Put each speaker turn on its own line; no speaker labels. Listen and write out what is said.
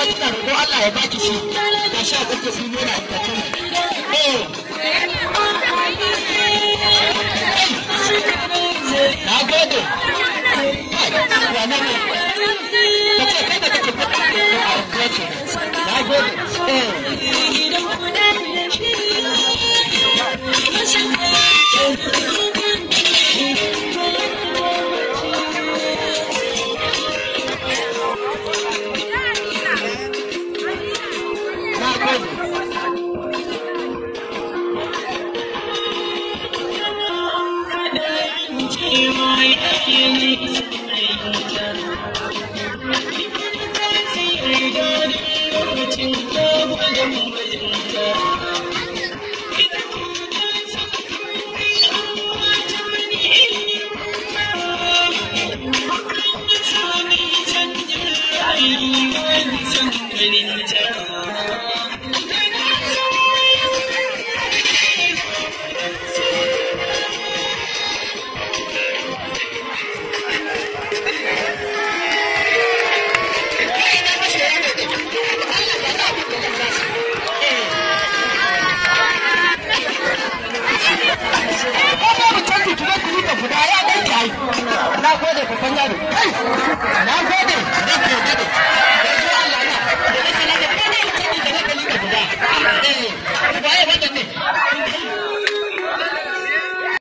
kuma kina roƙo Allah ya baki shi ga sha kake sun nuna ta tun na gode wane ne kace kai da kake fata a rubuce na gode na gode babban yaro na gode waye wannan ne